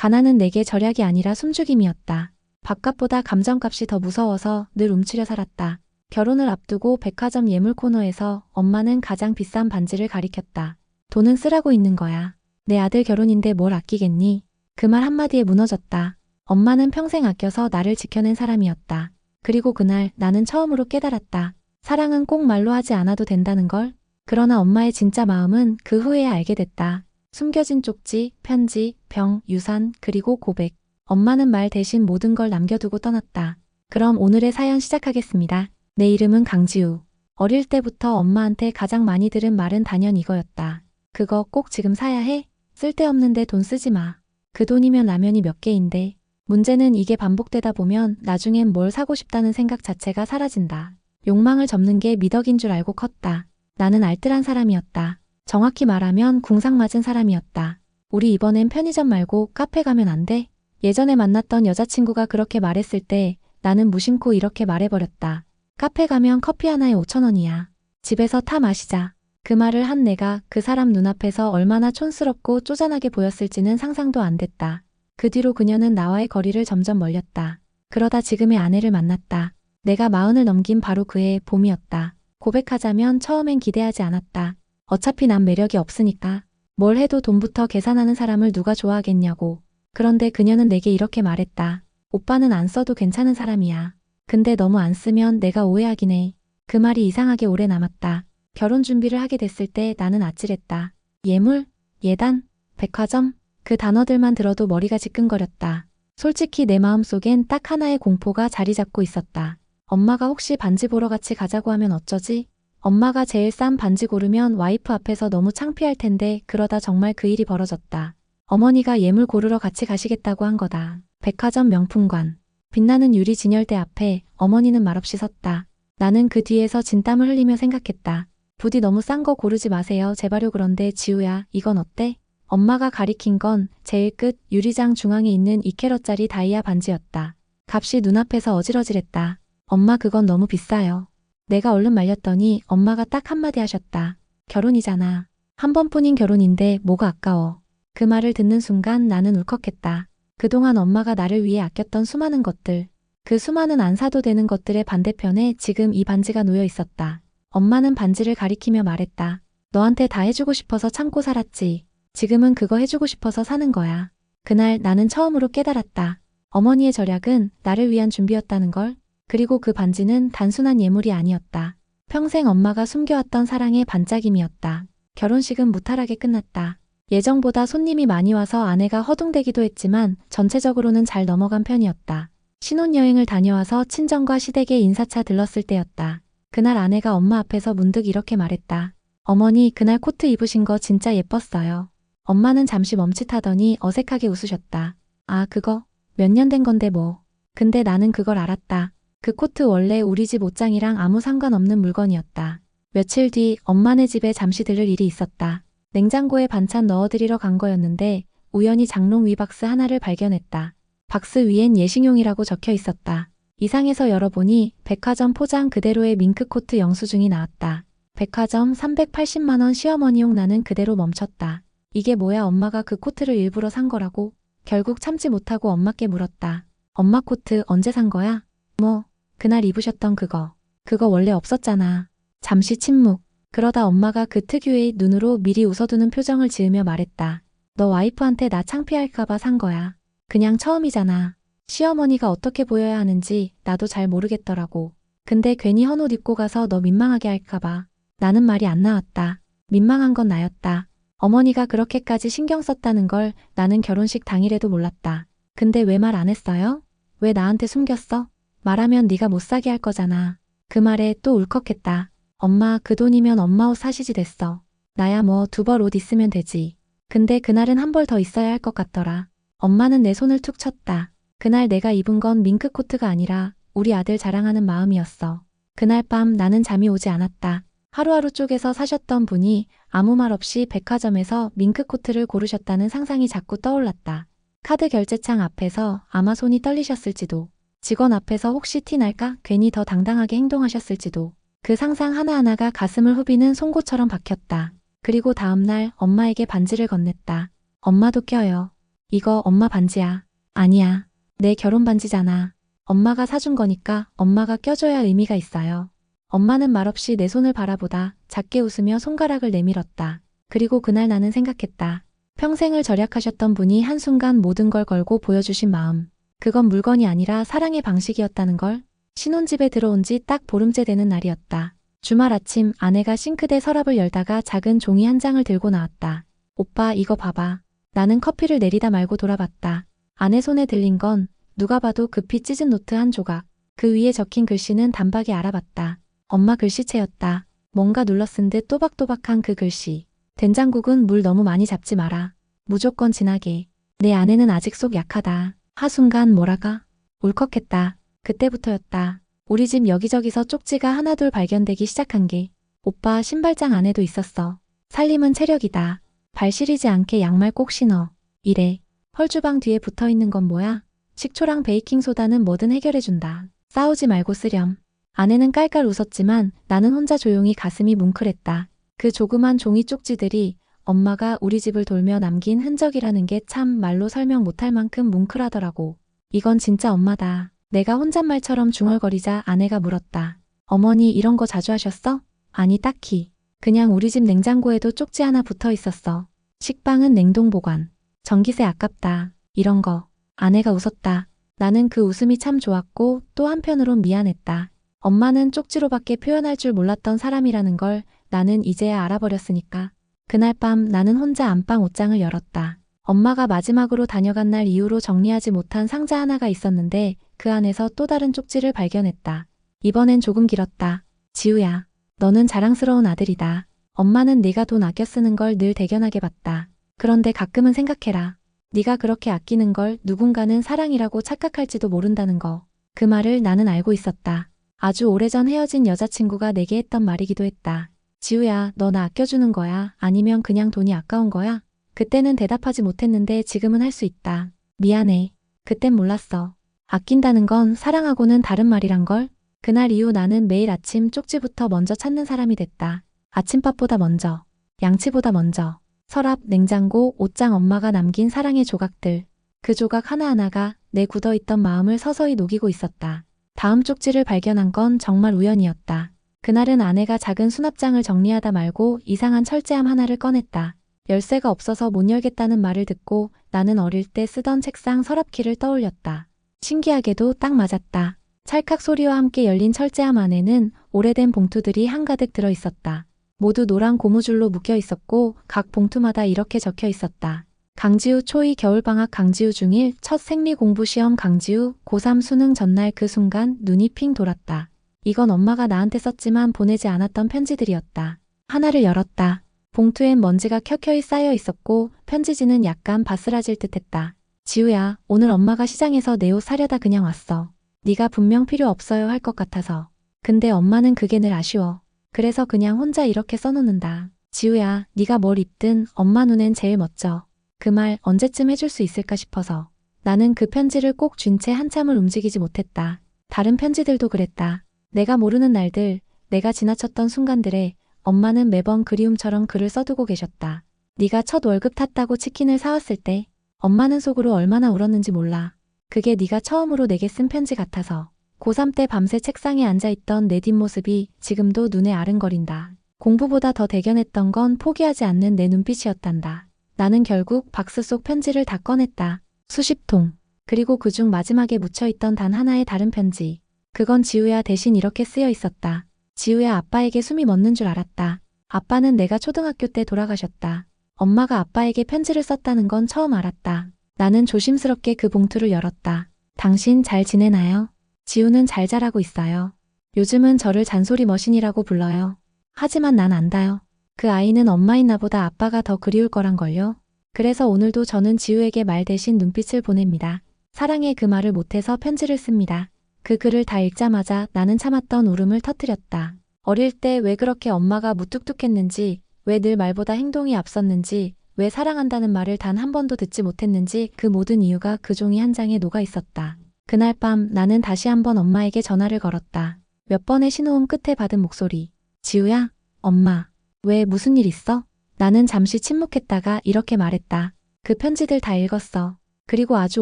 가난은 내게 절약이 아니라 숨죽임이었다. 밥값보다 감정값이 더 무서워서 늘 움츠려 살았다. 결혼을 앞두고 백화점 예물 코너에서 엄마는 가장 비싼 반지를 가리켰다. 돈은 쓰라고 있는 거야. 내 아들 결혼인데 뭘 아끼겠니? 그 말 한마디에 무너졌다. 엄마는 평생 아껴서 나를 지켜낸 사람이었다. 그리고 그날 나는 처음으로 깨달았다. 사랑은 꼭 말로 하지 않아도 된다는 걸. 그러나 엄마의 진짜 마음은 그 후에야 알게 됐다. 숨겨진 쪽지, 편지, 병, 유산, 그리고 고백. 엄마는 말 대신 모든 걸 남겨두고 떠났다. 그럼 오늘의 사연 시작하겠습니다. 내 이름은 강지우. 어릴 때부터 엄마한테 가장 많이 들은 말은 단연 이거였다. 그거 꼭 지금 사야 해? 쓸데없는데 돈 쓰지 마. 그 돈이면 라면이 몇 개인데. 문제는 이게 반복되다 보면 나중엔 뭘 사고 싶다는 생각 자체가 사라진다. 욕망을 접는 게 미덕인 줄 알고 컸다. 나는 알뜰한 사람이었다. 정확히 말하면 궁상맞은 사람이었다. 우리 이번엔 편의점 말고 카페 가면 안 돼? 예전에 만났던 여자친구가 그렇게 말했을 때 나는 무심코 이렇게 말해버렸다. 카페 가면 커피 하나에 5,000원이야. 집에서 타 마시자. 그 말을 한 내가 그 사람 눈앞에서 얼마나 촌스럽고 쪼잔하게 보였을지는 상상도 안 됐다. 그 뒤로 그녀는 나와의 거리를 점점 멀렸다. 그러다 지금의 아내를 만났다. 내가 40을 넘긴 바로 그해 봄이었다. 고백하자면 처음엔 기대하지 않았다. 어차피 난 매력이 없으니까. 뭘 해도 돈부터 계산하는 사람을 누가 좋아하겠냐고. 그런데 그녀는 내게 이렇게 말했다. 오빠는 안 써도 괜찮은 사람이야. 근데 너무 안 쓰면 내가 오해하긴 해. 그 말이 이상하게 오래 남았다. 결혼 준비를 하게 됐을 때 나는 아찔했다. 예물? 예단? 백화점? 그 단어들만 들어도 머리가 지끈거렸다. 솔직히 내 마음속엔 딱 하나의 공포가 자리 잡고 있었다. 엄마가 혹시 반지 보러 같이 가자고 하면 어쩌지? 엄마가 제일 싼 반지 고르면 와이프 앞에서 너무 창피할 텐데 그러다 정말 그 일이 벌어졌다. 어머니가 예물 고르러 같이 가시겠다고 한 거다. 백화점 명품관. 빛나는 유리 진열대 앞에 어머니는 말없이 섰다. 나는 그 뒤에서 진땀을 흘리며 생각했다. 부디 너무 싼 거 고르지 마세요. 제발요. 그런데 지우야, 이건 어때? 엄마가 가리킨 건 제일 끝 유리장 중앙에 있는 2캐럿짜리 다이아 반지였다. 값이 눈앞에서 어질어질했다. 엄마 그건 너무 비싸요. 내가 얼른 말렸더니 엄마가 딱 한마디 하셨다. 결혼이잖아. 한 번뿐인 결혼인데 뭐가 아까워. 그 말을 듣는 순간 나는 울컥했다. 그동안 엄마가 나를 위해 아꼈던 수많은 것들. 그 수많은 안 사도 되는 것들의 반대편에 지금 이 반지가 놓여 있었다. 엄마는 반지를 가리키며 말했다. 너한테 다 해주고 싶어서 참고 살았지. 지금은 그거 해주고 싶어서 사는 거야. 그날 나는 처음으로 깨달았다. 어머니의 절약은 나를 위한 준비였다는 걸. 그리고 그 반지는 단순한 예물이 아니었다. 평생 엄마가 숨겨왔던 사랑의 반짝임이었다. 결혼식은 무탈하게 끝났다. 예정보다 손님이 많이 와서 아내가 허둥대기도 했지만 전체적으로는 잘 넘어간 편이었다. 신혼여행을 다녀와서 친정과 시댁에 인사차 들렀을 때였다. 그날 아내가 엄마 앞에서 문득 이렇게 말했다. 어머니 그날 코트 입으신 거 진짜 예뻤어요. 엄마는 잠시 멈칫하더니 어색하게 웃으셨다. 아 그거 몇 년 된 건데 뭐. 근데 나는 그걸 알았다. 그 코트 원래 우리 집 옷장이랑 아무 상관없는 물건이었다. 며칠 뒤 엄마네 집에 잠시 들를 일이 있었다. 냉장고에 반찬 넣어드리러 간 거였는데 우연히 장롱 위 박스 하나를 발견했다. 박스 위엔 예식용이라고 적혀 있었다. 이상해서 열어보니 백화점 포장 그대로의 밍크코트 영수증이 나왔다. 백화점 380만원 시어머니용. 나는 그대로 멈췄다. 이게 뭐야? 엄마가 그 코트를 일부러 산 거라고? 결국 참지 못하고 엄마께 물었다. 엄마 코트 언제 산 거야? 뭐, 그날 입으셨던 그거. 그거 원래 없었잖아. 잠시 침묵. 그러다 엄마가 그 특유의 눈으로 미리 웃어두는 표정을 지으며 말했다. 너 와이프한테 나 창피할까봐 산 거야. 그냥 처음이잖아. 시어머니가 어떻게 보여야 하는지 나도 잘 모르겠더라고. 근데 괜히 헌옷 입고 가서 너 민망하게 할까봐. 나는 말이 안 나왔다. 민망한 건 나였다. 어머니가 그렇게까지 신경 썼다는 걸 나는 결혼식 당일에도 몰랐다. 근데 왜 말 안 했어요? 왜 나한테 숨겼어? 말하면 네가 못 사게 할 거잖아. 그 말에 또 울컥했다. 엄마 그 돈이면 엄마 옷 사시지 됐어. 나야 뭐 2벌 옷 있으면 되지. 근데 그날은 한 벌 더 있어야 할 것 같더라. 엄마는 내 손을 툭 쳤다. 그날 내가 입은 건 밍크 코트가 아니라 우리 아들 자랑하는 마음이었어. 그날 밤 나는 잠이 오지 않았다. 하루하루 쪼개서 사셨던 분이 아무 말 없이 백화점에서 밍크 코트를 고르셨다는 상상이 자꾸 떠올랐다. 카드 결제창 앞에서 아마 손이 떨리셨을지도. 직원 앞에서 혹시 티 날까 괜히 더 당당하게 행동하셨을지도. 그 상상 하나하나가 가슴을 후비는 송곳처럼 박혔다. 그리고 다음날 엄마에게 반지를 건넸다. 엄마도 껴요. 이거 엄마 반지야. 아니야. 내 결혼 반지잖아. 엄마가 사준 거니까 엄마가 껴줘야 의미가 있어요. 엄마는 말없이 내 손을 바라보다 작게 웃으며 손가락을 내밀었다. 그리고 그날 나는 생각했다. 평생을 절약하셨던 분이 한순간 모든 걸 걸고 보여주신 마음. 그건 물건이 아니라 사랑의 방식이었다는 걸. 신혼집에 들어온 지 딱 보름째 되는 날이었다. 주말 아침 아내가 싱크대 서랍을 열다가 작은 종이 한 장을 들고 나왔다. 오빠 이거 봐봐. 나는 커피를 내리다 말고 돌아봤다. 아내 손에 들린 건 누가 봐도 급히 찢은 노트 한 조각. 그 위에 적힌 글씨는 단박에 알아봤다. 엄마 글씨체였다. 뭔가 눌러쓴 듯 또박또박한 그 글씨. 된장국은 물 너무 많이 잡지 마라. 무조건 진하게. 내 아내는 아직 속 약하다. 하순간 뭐라가? 울컥했다. 그때부터였다. 우리 집 여기저기서 쪽지가 하나둘 발견되기 시작한 게. 오빠 신발장 안에도 있었어. 살림은 체력이다. 발 시리지 않게 양말 꼭 신어. 이래. 헐주방 뒤에 붙어있는 건 뭐야? 식초랑 베이킹소다는 뭐든 해결해준다. 싸우지 말고 쓰렴. 아내는 깔깔 웃었지만 나는 혼자 조용히 가슴이 뭉클했다. 그 조그만 종이 쪽지들이 엄마가 우리 집을 돌며 남긴 흔적이라는 게 참 말로 설명 못할 만큼 뭉클하더라고. 이건 진짜 엄마다. 내가 혼잣말처럼 중얼거리자 아내가 물었다. 어머니 이런 거 자주 하셨어? 아니 딱히. 그냥 우리 집 냉장고에도 쪽지 하나 붙어 있었어. 식빵은 냉동 보관. 전기세 아깝다. 이런 거. 아내가 웃었다. 나는 그 웃음이 참 좋았고 또 한편으론 미안했다. 엄마는 쪽지로밖에 표현할 줄 몰랐던 사람이라는 걸 나는 이제야 알아버렸으니까. 그날 밤 나는 혼자 안방 옷장을 열었다. 엄마가 마지막으로 다녀간 날 이후로 정리하지 못한 상자 하나가 있었는데 그 안에서 또 다른 쪽지를 발견했다. 이번엔 조금 길었다. 지우야, 너는 자랑스러운 아들이다. 엄마는 네가 돈 아껴 쓰는 걸 늘 대견하게 봤다. 그런데 가끔은 생각해라. 네가 그렇게 아끼는 걸 누군가는 사랑이라고 착각할지도 모른다는 거. 그 말을 나는 알고 있었다. 아주 오래전 헤어진 여자친구가 내게 했던 말이기도 했다. 지우야, 너 나 아껴주는 거야? 아니면 그냥 돈이 아까운 거야? 그때는 대답하지 못했는데 지금은 할 수 있다. 미안해. 그땐 몰랐어. 아낀다는 건 사랑하고는 다른 말이란 걸? 그날 이후 나는 매일 아침 쪽지부터 먼저 찾는 사람이 됐다. 아침밥보다 먼저. 양치보다 먼저. 서랍, 냉장고, 옷장 엄마가 남긴 사랑의 조각들. 그 조각 하나하나가 내 굳어있던 마음을 서서히 녹이고 있었다. 다음 쪽지를 발견한 건 정말 우연이었다. 그날은 아내가 작은 수납장을 정리하다 말고 이상한 철제함 하나를 꺼냈다. 열쇠가 없어서 못 열겠다는 말을 듣고 나는 어릴 때 쓰던 책상 서랍키를 떠올렸다. 신기하게도 딱 맞았다. 찰칵 소리와 함께 열린 철제함 안에는 오래된 봉투들이 한가득 들어 있었다. 모두 노란 고무줄로 묶여 있었고 각 봉투마다 이렇게 적혀 있었다. 강지우 초2 겨울방학 강지우 중1 첫 생리 공부 시험 강지우 고3 수능 전날 그 순간 눈이 핑 돌았다. 이건 엄마가 나한테 썼지만 보내지 않았던 편지들이었다. 하나를 열었다. 봉투엔 먼지가 켜켜이 쌓여 있었고 편지지는 약간 바스라질 듯했다. 지우야, 오늘 엄마가 시장에서 내 옷 사려다 그냥 왔어. 네가 분명 필요 없어요 할 것 같아서. 근데 엄마는 그게 늘 아쉬워. 그래서 그냥 혼자 이렇게 써놓는다. 지우야, 네가 뭘 입든 엄마 눈엔 제일 멋져. 그 말 언제쯤 해줄 수 있을까 싶어서. 나는 그 편지를 꼭 쥔 채 한참을 움직이지 못했다. 다른 편지들도 그랬다. 내가 모르는 날들, 내가 지나쳤던 순간들에 엄마는 매번 그리움처럼 글을 써두고 계셨다. 네가 첫 월급 탔다고 치킨을 사왔을 때 엄마는 속으로 얼마나 울었는지 몰라. 그게 네가 처음으로 내게 쓴 편지 같아서. 고3 때 밤새 책상에 앉아있던 내 뒷모습이 지금도 눈에 아른거린다. 공부보다 더 대견했던 건 포기하지 않는 내 눈빛이었단다. 나는 결국 박스 속 편지를 다 꺼냈다. 수십 통. 그리고 그중 마지막에 묻혀있던 단 하나의 다른 편지. 그건 지우야 대신 이렇게 쓰여 있었다. 지우야, 아빠에게 숨이 멎는 줄 알았다. 아빠는 내가 초등학교 때 돌아가셨다. 엄마가 아빠에게 편지를 썼다는 건 처음 알았다. 나는 조심스럽게 그 봉투를 열었다. 당신 잘 지내나요? 지우는 잘 자라고 있어요. 요즘은 저를 잔소리 머신이라고 불러요. 하지만 난 안다요. 그 아이는 엄마인 나보다 아빠가 더 그리울 거란걸요. 그래서 오늘도 저는 지우에게 말 대신 눈빛을 보냅니다. 사랑해 그 말을 못해서 편지를 씁니다. 그 글을 다 읽자마자 나는 참았던 울음을 터뜨렸다. 어릴 때 왜 그렇게 엄마가 무뚝뚝했는지, 왜 늘 말보다 행동이 앞섰는지, 왜 사랑한다는 말을 단 한 번도 듣지 못했는지 그 모든 이유가 그 종이 한 장에 녹아 있었다. 그날 밤 나는 다시 한번 엄마에게 전화를 걸었다. 몇 번의 신호음 끝에 받은 목소리. 지우야? 엄마. 왜 무슨 일 있어? 나는 잠시 침묵했다가 이렇게 말했다. 그 편지들 다 읽었어. 그리고 아주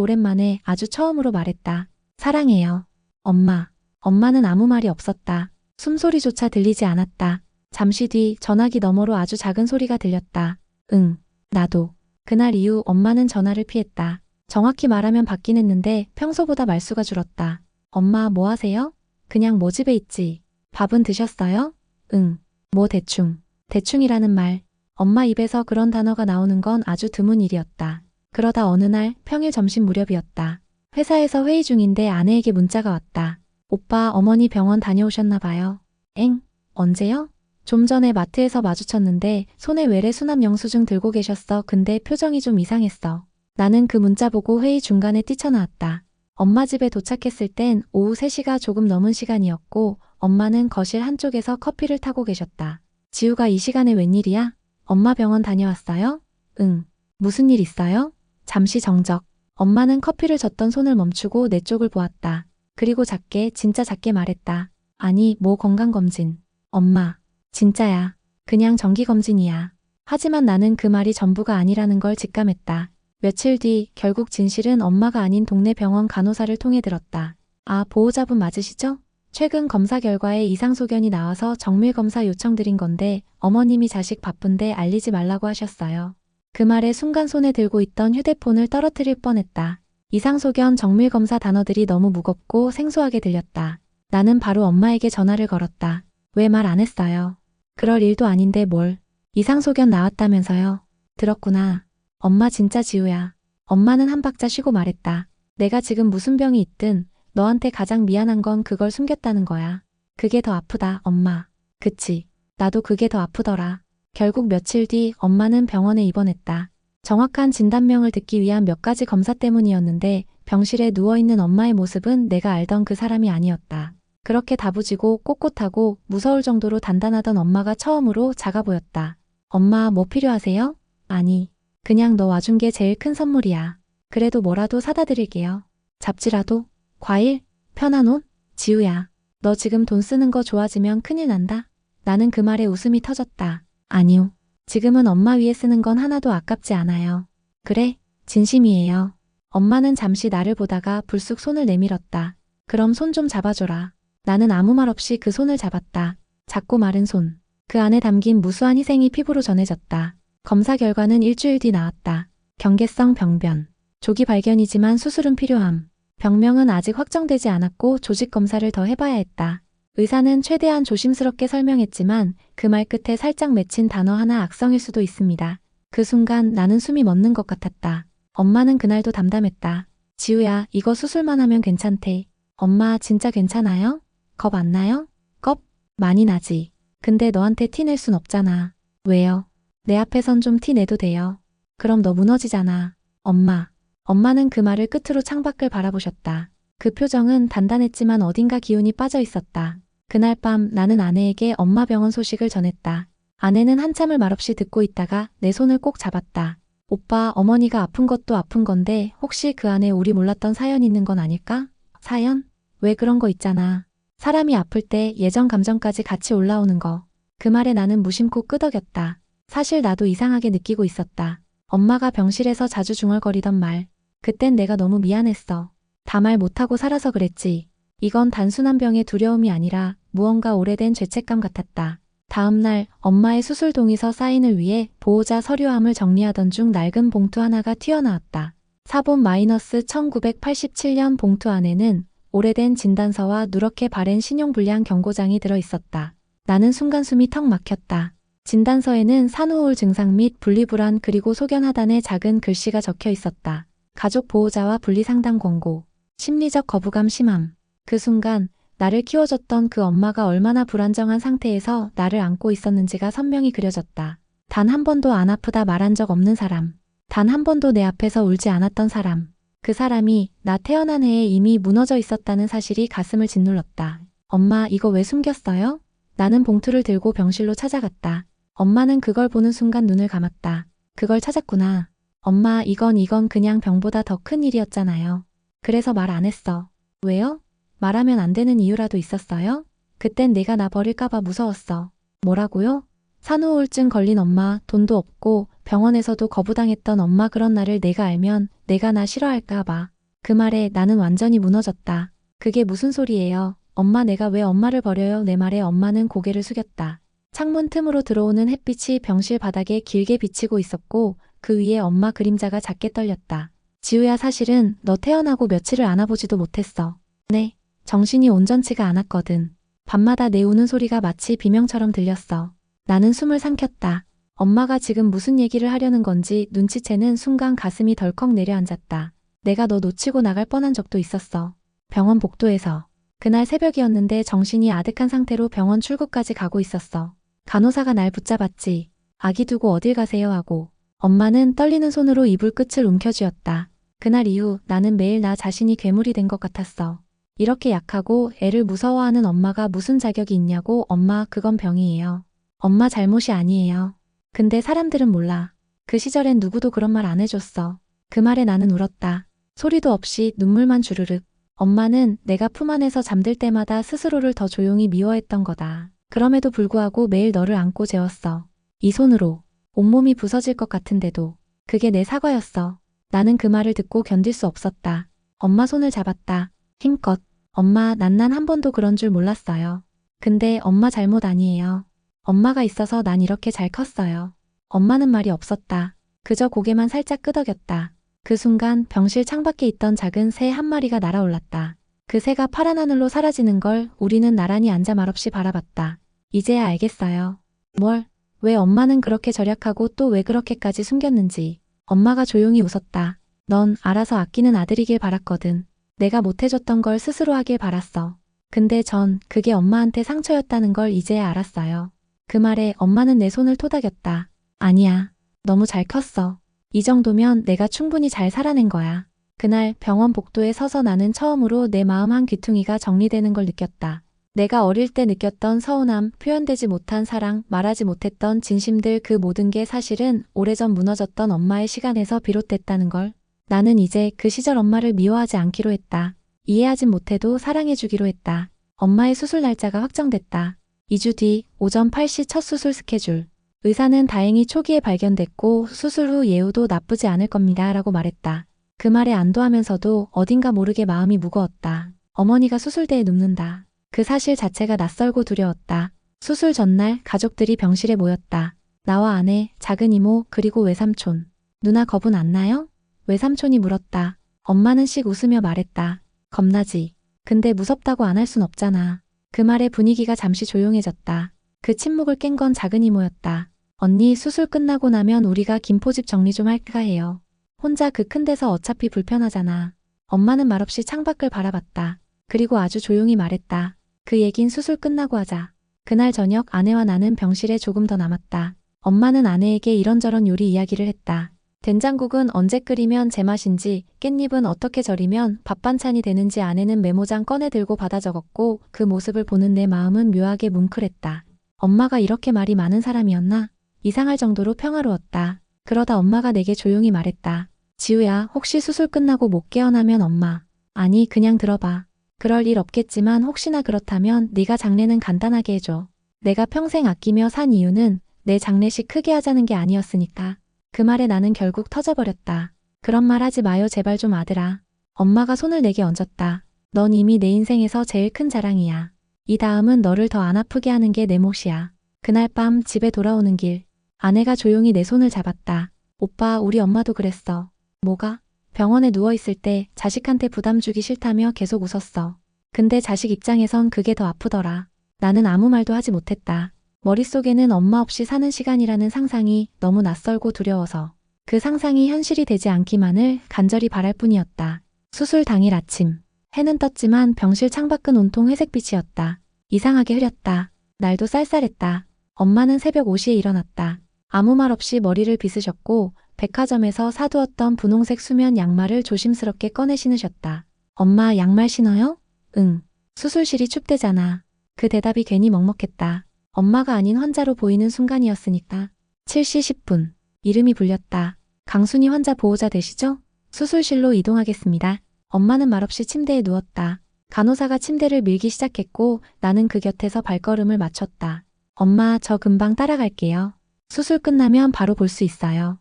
오랜만에 아주 처음으로 말했다. 사랑해요. 엄마. 엄마는 아무 말이 없었다. 숨소리조차 들리지 않았다. 잠시 뒤 전화기 너머로 아주 작은 소리가 들렸다. 응, 나도. 그날 이후 엄마는 전화를 피했다. 정확히 말하면 받긴 했는데 평소보다 말수가 줄었다. 엄마 뭐 하세요? 그냥 뭐 집에 있지. 밥은 드셨어요? 응. 뭐 대충. 대충이라는 말. 엄마 입에서 그런 단어가 나오는 건 아주 드문 일이었다. 그러다 어느 날 평일 점심 무렵이었다. 회사에서 회의 중인데 아내에게 문자가 왔다. 오빠 어머니 병원 다녀오셨나 봐요. 엥? 언제요? 좀 전에 마트에서 마주쳤는데 손에 외래 수납 영수증 들고 계셨어. 근데 표정이 좀 이상했어. 나는 그 문자 보고 회의 중간에 뛰쳐나왔다. 엄마 집에 도착했을 땐 오후 3시가 조금 넘은 시간이었고 엄마는 거실 한쪽에서 커피를 타고 계셨다. 지우가 이 시간에 웬일이야? 엄마 병원 다녀왔어요? 응. 무슨 일 있어요? 잠시 정적. 엄마는 커피를 젓던 손을 멈추고 내 쪽을 보았다. 그리고 작게, 진짜 작게 말했다. 아니, 뭐 건강검진. 엄마. 진짜야. 그냥 정기검진이야. 하지만 나는 그 말이 전부가 아니라는 걸 직감했다. 며칠 뒤 결국 진실은 엄마가 아닌 동네 병원 간호사를 통해 들었다. 아, 보호자분 맞으시죠? 최근 검사 결과에 이상 소견이 나와서 정밀검사 요청드린 건데 어머님이 자식 바쁜데 알리지 말라고 하셨어요. 그 말에 순간 손에 들고 있던 휴대폰을 떨어뜨릴 뻔했다. 이상소견 정밀검사 단어들이 너무 무겁고 생소하게 들렸다. 나는 바로 엄마에게 전화를 걸었다. 왜 말 안 했어요? 그럴 일도 아닌데 뭘. 이상소견 나왔다면서요. 들었구나. 엄마 진짜 지우야. 엄마는 한 박자 쉬고 말했다. 내가 지금 무슨 병이 있든 너한테 가장 미안한 건 그걸 숨겼다는 거야. 그게 더 아프다, 엄마. 그치. 나도 그게 더 아프더라. 결국 며칠 뒤 엄마는 병원에 입원했다. 정확한 진단명을 듣기 위한 몇 가지 검사 때문이었는데 병실에 누워있는 엄마의 모습은 내가 알던 그 사람이 아니었다. 그렇게 다부지고 꼿꼿하고 무서울 정도로 단단하던 엄마가 처음으로 작아 보였다. 엄마 뭐 필요하세요? 아니, 그냥 너 와준 게 제일 큰 선물이야. 그래도 뭐라도 사다 드릴게요. 잡지라도? 과일? 편한 옷? 지우야, 너 지금 돈 쓰는 거 좋아지면 큰일 난다. 나는 그 말에 웃음이 터졌다. 아니요. 지금은 엄마 위에 쓰는 건 하나도 아깝지 않아요. 그래, 진심이에요. 엄마는 잠시 나를 보다가 불쑥 손을 내밀었다. 그럼 손 좀 잡아줘라. 나는 아무 말 없이 그 손을 잡았다. 작고 마른 손. 그 안에 담긴 무수한 희생이 피부로 전해졌다. 검사 결과는 일주일 뒤 나왔다. 경계성 병변. 조기 발견이지만 수술은 필요함. 병명은 아직 확정되지 않았고 조직 검사를 더 해봐야 했다. 의사는 최대한 조심스럽게 설명했지만 그 말 끝에 살짝 맺힌 단어 하나 악성일 수도 있습니다. 그 순간 나는 숨이 멎는 것 같았다. 엄마는 그날도 담담했다. 지우야, 이거 수술만 하면 괜찮대. 엄마 진짜 괜찮아요? 겁 안 나요? 겁? 많이 나지. 근데 너한테 티 낼 순 없잖아. 왜요? 내 앞에선 좀 티 내도 돼요. 그럼 너 무너지잖아. 엄마. 엄마는 그 말을 끝으로 창밖을 바라보셨다. 그 표정은 단단했지만 어딘가 기운이 빠져 있었다. 그날 밤 나는 아내에게 엄마 병원 소식을 전했다. 아내는 한참을 말없이 듣고 있다가 내 손을 꼭 잡았다. 오빠, 어머니가 아픈 것도 아픈 건데 혹시 그 안에 우리 몰랐던 사연이 있는 건 아닐까? 사연? 왜 그런 거 있잖아. 사람이 아플 때 예전 감정까지 같이 올라오는 거. 그 말에 나는 무심코 끄덕였다. 사실 나도 이상하게 느끼고 있었다. 엄마가 병실에서 자주 중얼거리던 말. 그땐 내가 너무 미안했어. 다 말 못하고 살아서 그랬지. 이건 단순한 병의 두려움이 아니라 무언가 오래된 죄책감 같았다. 다음 날 엄마의 수술 동의서 사인을 위해 보호자 서류함을 정리하던 중 낡은 봉투 하나가 튀어나왔다. 사본 -1987년 봉투 안에는 오래된 진단서와 누렇게 바랜 신용불량 경고장이 들어있었다. 나는 순간 숨이 턱 막혔다. 진단서에는 산후우울 증상 및 분리불안 그리고 소견 하단에 작은 글씨가 적혀 있었다. 가족 보호자와 분리상담 권고. 심리적 거부감 심함. 그 순간 나를 키워줬던 그 엄마가 얼마나 불안정한 상태에서 나를 안고 있었는지가 선명히 그려졌다. 단 한 번도 안 아프다 말한 적 없는 사람. 단 한 번도 내 앞에서 울지 않았던 사람. 그 사람이 나 태어난 해에 이미 무너져 있었다는 사실이 가슴을 짓눌렀다. 엄마, 이거 왜 숨겼어요? 나는 봉투를 들고 병실로 찾아갔다. 엄마는 그걸 보는 순간 눈을 감았다. 그걸 찾았구나. 엄마, 이건 그냥 병보다 더 큰 일이었잖아요. 그래서 말 안 했어. 왜요? 말하면 안 되는 이유라도 있었어요? 그땐 내가 나 버릴까봐 무서웠어. 뭐라고요? 산후우울증 걸린 엄마, 돈도 없고 병원에서도 거부당했던 엄마 그런 나를 내가 알면 내가 나 싫어할까 봐. 그 말에 나는 완전히 무너졌다. 그게 무슨 소리예요? 엄마 내가 왜 엄마를 버려요? 내 말에 엄마는 고개를 숙였다. 창문 틈으로 들어오는 햇빛이 병실 바닥에 길게 비치고 있었고 그 위에 엄마 그림자가 작게 떨렸다. 지우야 사실은 너 태어나고 며칠을 안아보지도 못했어. 네. 정신이 온전치가 않았거든. 밤마다 내 우는 소리가 마치 비명처럼 들렸어. 나는 숨을 삼켰다. 엄마가 지금 무슨 얘기를 하려는 건지 눈치채는 순간 가슴이 덜컥 내려앉았다. 내가 너 놓치고 나갈 뻔한 적도 있었어. 병원 복도에서. 그날 새벽이었는데 정신이 아득한 상태로 병원 출구까지 가고 있었어. 간호사가 날 붙잡았지. 아기 두고 어딜 가세요 하고. 엄마는 떨리는 손으로 이불 끝을 움켜쥐었다. 그날 이후 나는 매일 나 자신이 괴물이 된 것 같았어. 이렇게 약하고 애를 무서워하는 엄마가 무슨 자격이 있냐고. 엄마 그건 병이에요. 엄마 잘못이 아니에요. 근데 사람들은 몰라. 그 시절엔 누구도 그런 말 안 해줬어. 그 말에 나는 울었다. 소리도 없이 눈물만 주르륵. 엄마는 내가 품 안에서 잠들 때마다 스스로를 더 조용히 미워했던 거다. 그럼에도 불구하고 매일 너를 안고 재웠어. 이 손으로. 온몸이 부서질 것 같은데도. 그게 내 사과였어. 나는 그 말을 듣고 견딜 수 없었다. 엄마 손을 잡았다. 힘껏. 엄마 난 한 번도 그런 줄 몰랐어요. 근데 엄마 잘못 아니에요. 엄마가 있어서 난 이렇게 잘 컸어요. 엄마는 말이 없었다. 그저 고개만 살짝 끄덕였다. 그 순간 병실 창밖에 있던 작은 새 한 마리가 날아올랐다. 그 새가 파란 하늘로 사라지는 걸 우리는 나란히 앉아 말없이 바라봤다. 이제야 알겠어요. 뭘? 왜 엄마는 그렇게 절약하고 또 왜 그렇게까지 숨겼는지. 엄마가 조용히 웃었다. 넌 알아서 아끼는 아들이길 바랐거든. 내가 못해줬던 걸 스스로 하길 바랐어. 근데 전 그게 엄마한테 상처였다는 걸 이제야 알았어요. 그 말에 엄마는 내 손을 토닥였다. 아니야. 너무 잘 컸어. 이 정도면 내가 충분히 잘 살아낸 거야. 그날 병원 복도에 서서 나는 처음으로 내 마음 한 귀퉁이가 정리되는 걸 느꼈다. 내가 어릴 때 느꼈던 서운함, 표현되지 못한 사랑, 말하지 못했던 진심들 그 모든 게 사실은 오래전 무너졌던 엄마의 시간에서 비롯됐다는 걸. 나는 이제 그 시절 엄마를 미워하지 않기로 했다. 이해하진 못해도 사랑해주기로 했다. 엄마의 수술 날짜가 확정됐다. 2주 뒤 오전 8시 첫 수술 스케줄. 의사는 다행히 초기에 발견됐고 수술 후 예후도 나쁘지 않을 겁니다 라고 말했다. 그 말에 안도하면서도 어딘가 모르게 마음이 무거웠다. 어머니가 수술대에 눕는다. 그 사실 자체가 낯설고 두려웠다. 수술 전날 가족들이 병실에 모였다. 나와 아내, 작은 이모, 그리고 외삼촌. 누나 겁은 안 나요? 외삼촌이 물었다. 엄마는 씩 웃으며 말했다. 겁나지. 근데 무섭다고 안 할 순 없잖아. 그 말에 분위기가 잠시 조용해졌다. 그 침묵을 깬 건 작은 이모였다. 언니 수술 끝나고 나면 우리가 김포집 정리 좀 할까 해요. 혼자 그 큰 데서 어차피 불편하잖아. 엄마는 말없이 창밖을 바라봤다. 그리고 아주 조용히 말했다. 그 얘긴 수술 끝나고 하자. 그날 저녁 아내와 나는 병실에 조금 더 남았다. 엄마는 아내에게 이런저런 요리 이야기를 했다. 된장국은 언제 끓이면 제맛인지, 깻잎은 어떻게 절이면 밥 반찬이 되는지 아내는 메모장 꺼내 들고 받아 적었고 그 모습을 보는 내 마음은 묘하게 뭉클했다. 엄마가 이렇게 말이 많은 사람이었나? 이상할 정도로 평화로웠다. 그러다 엄마가 내게 조용히 말했다. 지우야, 혹시 수술 끝나고 못 깨어나면 엄마. 아니, 그냥 들어봐. 그럴 일 없겠지만 혹시나 그렇다면 네가 장례는 간단하게 해줘. 내가 평생 아끼며 산 이유는 내 장례식 크게 하자는 게 아니었으니까. 그 말에 나는 결국 터져버렸다. 그런 말 하지 마요 제발 좀 아들아. 엄마가 손을 내게 얹었다. 넌 이미 내 인생에서 제일 큰 자랑이야. 이 다음은 너를 더 안 아프게 하는 게 내 몫이야. 그날 밤 집에 돌아오는 길. 아내가 조용히 내 손을 잡았다. 오빠, 우리 엄마도 그랬어. 뭐가? 병원에 누워있을 때 자식한테 부담 주기 싫다며 계속 웃었어. 근데 자식 입장에선 그게 더 아프더라. 나는 아무 말도 하지 못했다. 머릿속에는 엄마 없이 사는 시간이라는 상상이 너무 낯설고 두려워서 그 상상이 현실이 되지 않기만을 간절히 바랄 뿐이었다. 수술 당일 아침. 해는 떴지만 병실 창밖은 온통 회색빛이었다. 이상하게 흐렸다. 날도 쌀쌀했다. 엄마는 새벽 5시에 일어났다. 아무 말 없이 머리를 빗으셨고 백화점에서 사두었던 분홍색 수면 양말을 조심스럽게 꺼내 신으셨다. 엄마 양말 신어요? 응. 수술실이 춥대잖아. 그 대답이 괜히 먹먹했다. 엄마가 아닌 환자로 보이는 순간이었으니까. 7시 10분. 이름이 불렸다. 강순희 환자 보호자 되시죠? 수술실로 이동하겠습니다. 엄마는 말없이 침대에 누웠다. 간호사가 침대를 밀기 시작했고 나는 그 곁에서 발걸음을 맞췄다. 엄마, 저 금방 따라갈게요. 수술 끝나면 바로 볼 수 있어요.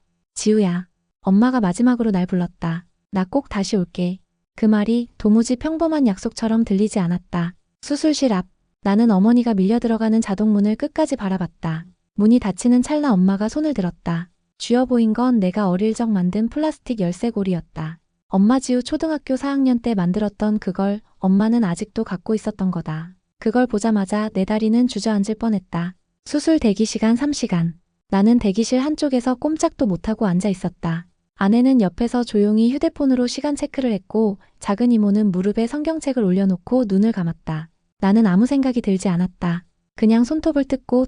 지우야. 엄마가 마지막으로 날 불렀다. 나 꼭 다시 올게. 그 말이 도무지 평범한 약속처럼 들리지 않았다. 수술실 앞. 나는 어머니가 밀려 들어가는 자동문을 끝까지 바라봤다. 문이 닫히는 찰나 엄마가 손을 들었다. 쥐어 보인 건 내가 어릴 적 만든 플라스틱 열쇠고리였다. 엄마 지우 초등학교 4학년 때 만들었던 그걸 엄마는 아직도 갖고 있었던 거다. 그걸 보자마자 내 다리는 주저앉을 뻔했다. 수술 대기 시간 3시간. 나는 대기실 한쪽에서 꼼짝도 못하고 앉아 있었다. 아내는 옆에서 조용히 휴대폰으로 시간 체크를 했고 작은 이모는 무릎에 성경책을 올려놓고 눈을 감았다. 나는 아무 생각이 들지 않았다. 그냥 손톱을 뜯고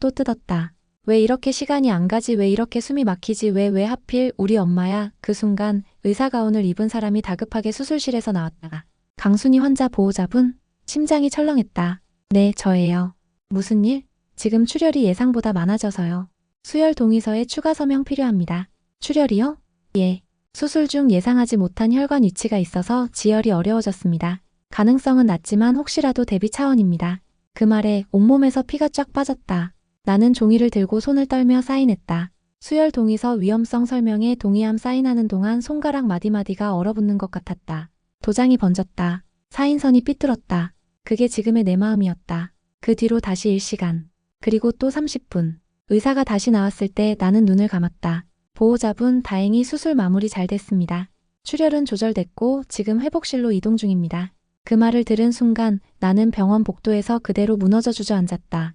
또 뜯었다. 왜 이렇게 시간이 안 가지? 왜 이렇게 숨이 막히지? 왜 하필 우리 엄마야? 그 순간 의사 가운을 입은 사람이 다급하게 수술실에서 나왔다. 강순희 환자 보호자분? 심장이 철렁했다. 네, 저예요. 무슨 일? 지금 출혈이 예상보다 많아져서요. 수혈 동의서에 추가 서명 필요합니다. 출혈이요? 예. 수술 중 예상하지 못한 혈관 위치가 있어서 지혈이 어려워졌습니다. 가능성은 낮지만 혹시라도 대비 차원입니다. 그 말에 온몸에서 피가 쫙 빠졌다. 나는 종이를 들고 손을 떨며 사인했다. 수혈 동의서 위험성 설명에 동의함 사인하는 동안 손가락 마디마디가 얼어붙는 것 같았다. 도장이 번졌다. 사인선이 삐뚤었다. 그게 지금의 내 마음이었다. 그 뒤로 다시 1시간. 그리고 또 30분. 의사가 다시 나왔을 때 나는 눈을 감았다. 보호자분, 다행히 수술 마무리 잘 됐습니다. 출혈은 조절됐고 지금 회복실로 이동 중입니다. 그 말을 들은 순간 나는 병원 복도에서 그대로 무너져 주저앉았다.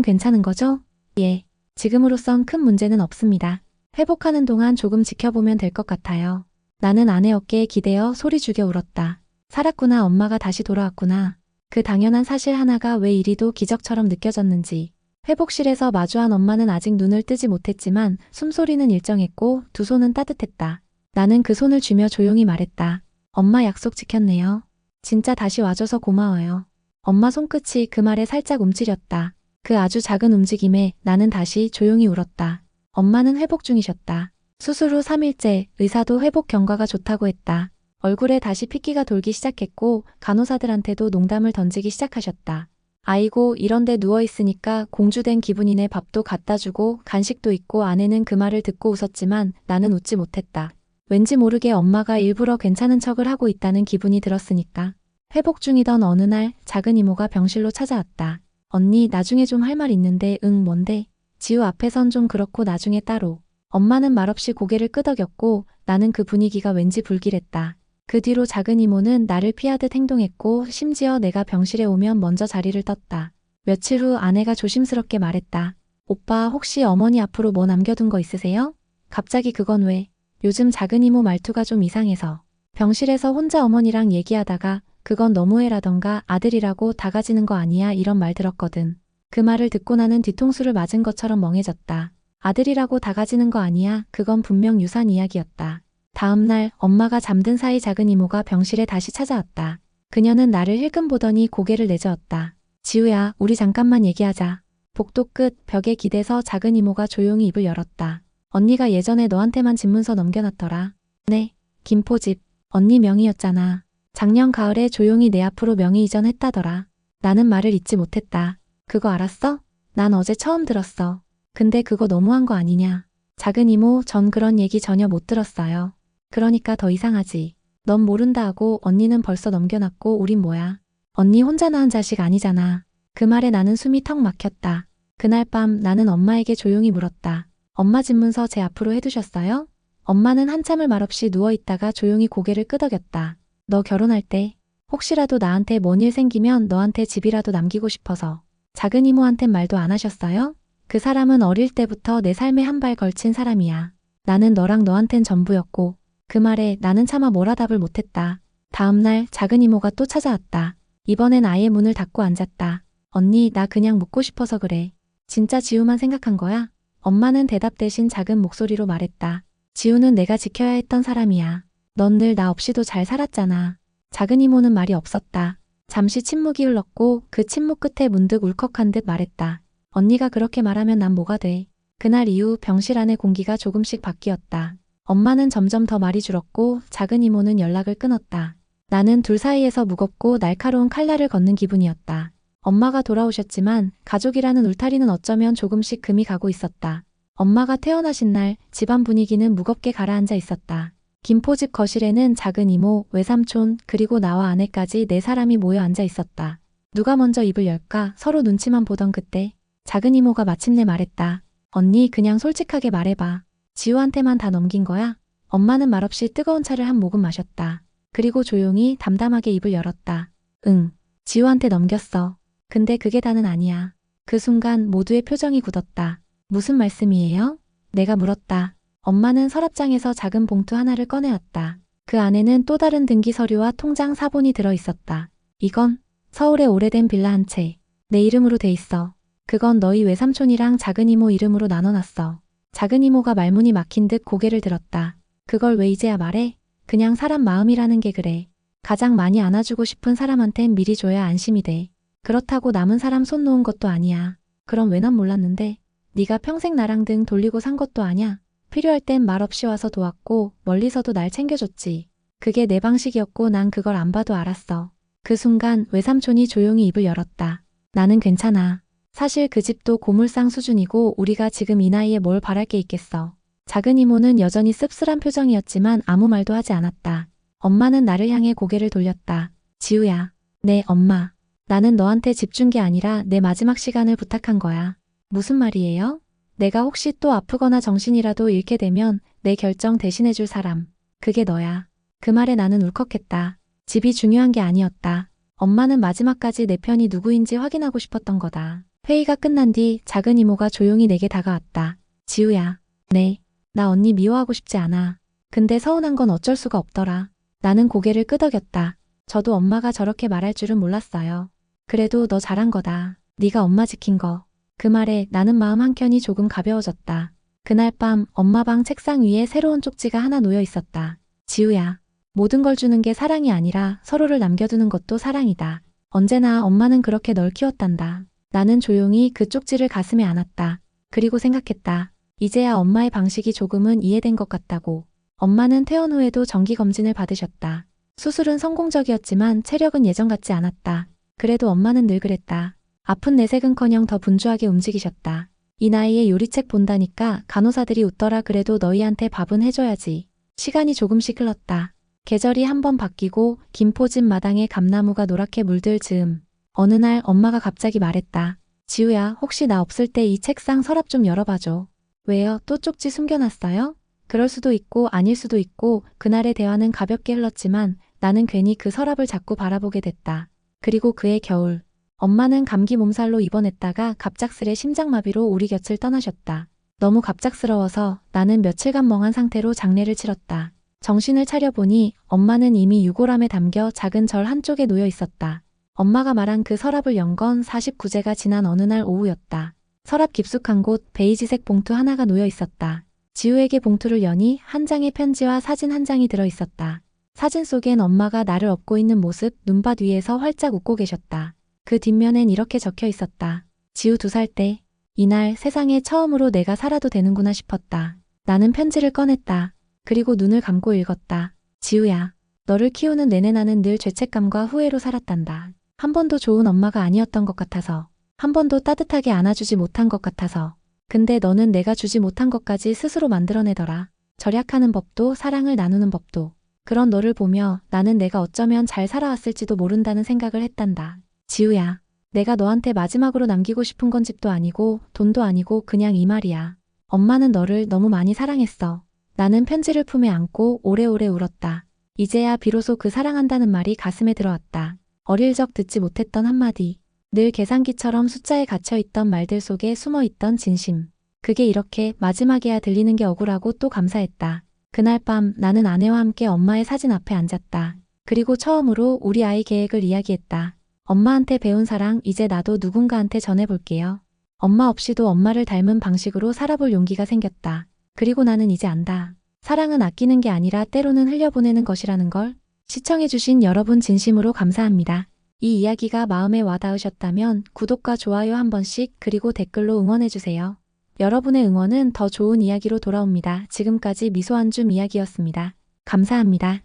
괜찮은 거죠? 예. 지금으로선 큰 문제는 없습니다. 회복하는 동안 조금 지켜보면 될 것 같아요. 나는 아내 어깨에 기대어 소리 죽여 울었다. 살았구나, 엄마가 다시 돌아왔구나. 그 당연한 사실 하나가 왜 이리도 기적처럼 느껴졌는지. 회복실에서 마주한 엄마는 아직 눈을 뜨지 못했지만 숨소리는 일정했고 두 손은 따뜻했다. 나는 그 손을 쥐며 조용히 말했다. 엄마 약속 지켰네요. 진짜 다시 와줘서 고마워요. 엄마 손끝이 그 말에 살짝 움츠렸다. 그 아주 작은 움직임에 나는 다시 조용히 울었다. 엄마는 회복 중이셨다. 수술 후 3일째 의사도 회복 경과가 좋다고 했다. 얼굴에 다시 핏기가 돌기 시작했고 간호사들한테도 농담을 던지기 시작하셨다. 아이고, 이런데 누워있으니까 공주된 기분이네. 밥도 갖다 주고 간식도 있고. 아내는 그 말을 듣고 웃었지만 나는 웃지 못했다. 왠지 모르게 엄마가 일부러 괜찮은 척을 하고 있다는 기분이 들었으니까. 회복 중이던 어느 날 작은 이모가 병실로 찾아왔다. 언니, 나중에 좀 할 말 있는데. 응, 뭔데? 지우 앞에선 좀 그렇고 나중에 따로. 엄마는 말없이 고개를 끄덕였고 나는 그 분위기가 왠지 불길했다. 그 뒤로 작은 이모는 나를 피하듯 행동했고 심지어 내가 병실에 오면 먼저 자리를 떴다. 며칠 후 아내가 조심스럽게 말했다. 오빠, 혹시 어머니 앞으로 뭐 남겨둔 거 있으세요? 갑자기 그건 왜? 요즘 작은 이모 말투가 좀 이상해서. 병실에서 혼자 어머니랑 얘기하다가 그건 너무해라던가 아들이라고 다 가지는 거 아니야 이런 말 들었거든. 그 말을 듣고 나는 뒤통수를 맞은 것처럼 멍해졌다. 아들이라고 다 가지는 거 아니야. 그건 분명 유산 이야기였다. 다음 날 엄마가 잠든 사이 작은 이모가 병실에 다시 찾아왔다. 그녀는 나를 힐끔 보더니 고개를 내저었다. 지우야, 우리 잠깐만 얘기하자. 복도 끝 벽에 기대서 작은 이모가 조용히 입을 열었다. 언니가 예전에 너한테만 집문서 넘겨놨더라. 네, 김포집. 언니 명의였잖아. 작년 가을에 조용히 내 앞으로 명의 이전했다더라. 나는 말을 잇지 못했다. 그거 알았어? 난 어제 처음 들었어. 근데 그거 너무한 거 아니냐. 작은 이모, 전 그런 얘기 전혀 못 들었어요. 그러니까 더 이상하지. 넌 모른다 하고 언니는 벌써 넘겨놨고 우린 뭐야. 언니 혼자 낳은 자식 아니잖아. 그 말에 나는 숨이 턱 막혔다. 그날 밤 나는 엄마에게 조용히 물었다. 엄마 집문서 제 앞으로 해두셨어요? 엄마는 한참을 말없이 누워있다가 조용히 고개를 끄덕였다. 너 결혼할 때 혹시라도 나한테 뭔 일 생기면 너한테 집이라도 남기고 싶어서. 작은 이모한텐 말도 안 하셨어요? 그 사람은 어릴 때부터 내 삶에 한 발 걸친 사람이야. 나는 너랑 너한텐 전부였고. 그 말에 나는 차마 뭐라 답을 못했다. 다음 날 작은 이모가 또 찾아왔다. 이번엔 아예 문을 닫고 앉았다. 언니, 나 그냥 묻고 싶어서 그래. 진짜 지우만 생각한 거야? 엄마는 대답 대신 작은 목소리로 말했다. 지우는 내가 지켜야 했던 사람이야. 넌 늘 나 없이도 잘 살았잖아. 작은 이모는 말이 없었다. 잠시 침묵이 흘렀고 그 침묵 끝에 문득 울컥한 듯 말했다. 언니가 그렇게 말하면 난 뭐가 돼. 그날 이후 병실 안의 공기가 조금씩 바뀌었다. 엄마는 점점 더 말이 줄었고 작은 이모는 연락을 끊었다. 나는 둘 사이에서 무겁고 날카로운 칼날을 걷는 기분이었다. 엄마가 돌아오셨지만 가족이라는 울타리는 어쩌면 조금씩 금이 가고 있었다. 엄마가 퇴원하신 날 집안 분위기는 무겁게 가라앉아 있었다. 김포집 거실에는 작은 이모, 외삼촌, 그리고 나와 아내까지 4사람이 모여 앉아 있었다. 누가 먼저 입을 열까 서로 눈치만 보던 그때 작은 이모가 마침내 말했다. 언니, 그냥 솔직하게 말해봐. 지우한테만 다 넘긴 거야? 엄마는 말없이 뜨거운 차를 한 모금 마셨다. 그리고 조용히 담담하게 입을 열었다. 응, 지우한테 넘겼어. 근데 그게 다는 아니야. 그 순간 모두의 표정이 굳었다. 무슨 말씀이에요? 내가 물었다. 엄마는 서랍장에서 작은 봉투 하나를 꺼내왔다. 그 안에는 또 다른 등기 서류와 통장 사본이 들어 있었다. 이건 서울의 오래된 빌라 한 채. 내 이름으로 돼 있어. 그건 너희 외삼촌이랑 작은 이모 이름으로 나눠놨어. 작은 이모가 말문이 막힌 듯 고개를 들었다. 그걸 왜 이제야 말해? 그냥 사람 마음이라는 게 그래. 가장 많이 안아주고 싶은 사람한텐 미리 줘야 안심이 돼. 그렇다고 남은 사람 손 놓은 것도 아니야. 그럼 왜 난 몰랐는데? 네가 평생 나랑 등 돌리고 산 것도 아냐? 필요할 땐 말없이 와서 도왔고 멀리서도 날 챙겨줬지. 그게 내 방식이었고 난 그걸 안 봐도 알았어. 그 순간 외삼촌이 조용히 입을 열었다. 나는 괜찮아. 사실 그 집도 고물상 수준이고 우리가 지금 이 나이에 뭘 바랄 게 있겠어. 작은 이모는 여전히 씁쓸한 표정이었지만 아무 말도 하지 않았다. 엄마는 나를 향해 고개를 돌렸다. 지우야. 네, 엄마. 나는 너한테 집 준 게 아니라 내 마지막 시간을 부탁한 거야. 무슨 말이에요? 내가 혹시 또 아프거나 정신이라도 잃게 되면 내 결정 대신해줄 사람. 그게 너야. 그 말에 나는 울컥했다. 집이 중요한 게 아니었다. 엄마는 마지막까지 내 편이 누구인지 확인하고 싶었던 거다. 회의가 끝난 뒤 작은 이모가 조용히 내게 다가왔다. 지우야. 네. 나 언니 미워하고 싶지 않아. 근데 서운한 건 어쩔 수가 없더라. 나는 고개를 끄덕였다. 저도 엄마가 저렇게 말할 줄은 몰랐어요. 그래도 너 잘한 거다. 네가 엄마 지킨 거. 그 말에 나는 마음 한켠이 조금 가벼워졌다. 그날 밤 엄마 방 책상 위에 새로운 쪽지가 하나 놓여 있었다. 지우야. 모든 걸 주는 게 사랑이 아니라 서로를 남겨두는 것도 사랑이다. 언제나 엄마는 그렇게 널 키웠단다. 나는 조용히 그 쪽지를 가슴에 안았다. 그리고 생각했다. 이제야 엄마의 방식이 조금은 이해된 것 같다고. 엄마는 퇴원 후에도 정기검진을 받으셨다. 수술은 성공적이었지만 체력은 예전 같지 않았다. 그래도 엄마는 늘 그랬다. 아픈 내색은커녕 더 분주하게 움직이셨다. 이 나이에 요리책 본다니까 간호사들이 웃더라. 그래도 너희한테 밥은 해줘야지. 시간이 조금씩 흘렀다. 계절이 한번 바뀌고 김포집 마당에 감나무가 노랗게 물들 즈음. 어느 날 엄마가 갑자기 말했다. 지우야, 혹시 나 없을 때 이 책상 서랍 좀 열어봐줘. 왜요? 또 쪽지 숨겨놨어요? 그럴 수도 있고 아닐 수도 있고 그날의 대화는 가볍게 흘렀지만 나는 괜히 그 서랍을 자꾸 바라보게 됐다. 그리고 그해 겨울. 엄마는 감기 몸살로 입원했다가 갑작스레 심장마비로 우리 곁을 떠나셨다. 너무 갑작스러워서 나는 며칠간 멍한 상태로 장례를 치렀다. 정신을 차려보니 엄마는 이미 유골함에 담겨 작은 절 한쪽에 놓여 있었다. 엄마가 말한 그 서랍을 연 건 49제가 지난 어느 날 오후였다. 서랍 깊숙한 곳 베이지색 봉투 하나가 놓여 있었다. 지우에게 봉투를 여니 한 장의 편지와 사진 한 장이 들어 있었다. 사진 속엔 엄마가 나를 업고 있는 모습, 눈밭 위에서 활짝 웃고 계셨다. 그 뒷면엔 이렇게 적혀 있었다. 지우 2살 때, 이날 세상에 처음으로 내가 살아도 되는구나 싶었다. 나는 편지를 꺼냈다. 그리고 눈을 감고 읽었다. 지우야, 너를 키우는 내내 나는 늘 죄책감과 후회로 살았단다. 한 번도 좋은 엄마가 아니었던 것 같아서. 한 번도 따뜻하게 안아주지 못한 것 같아서. 근데 너는 내가 주지 못한 것까지 스스로 만들어내더라. 절약하는 법도 사랑을 나누는 법도. 그런 너를 보며 나는 내가 어쩌면 잘 살아왔을지도 모른다는 생각을 했단다. 지우야, 내가 너한테 마지막으로 남기고 싶은 건 집도 아니고 돈도 아니고 그냥 이 말이야. 엄마는 너를 너무 많이 사랑했어. 나는 편지를 품에 안고 오래오래 울었다. 이제야 비로소 그 사랑한다는 말이 가슴에 들어왔다. 어릴 적 듣지 못했던 한마디. 늘 계산기처럼 숫자에 갇혀있던 말들 속에 숨어있던 진심. 그게 이렇게 마지막에야 들리는 게 억울하고 또 감사했다. 그날 밤 나는 아내와 함께 엄마의 사진 앞에 앉았다. 그리고 처음으로 우리 아이 계획을 이야기했다. 엄마한테 배운 사랑 이제 나도 누군가한테 전해볼게요. 엄마 없이도 엄마를 닮은 방식으로 살아볼 용기가 생겼다. 그리고 나는 이제 안다. 사랑은 아끼는 게 아니라 때로는 흘려보내는 것이라는 걸. 시청해주신 여러분 진심으로 감사합니다. 이 이야기가 마음에 와닿으셨다면 구독과 좋아요 한 번씩 그리고 댓글로 응원해주세요. 여러분의 응원은 더 좋은 이야기로 돌아옵니다. 지금까지 미소한줌 이야기였습니다. 감사합니다.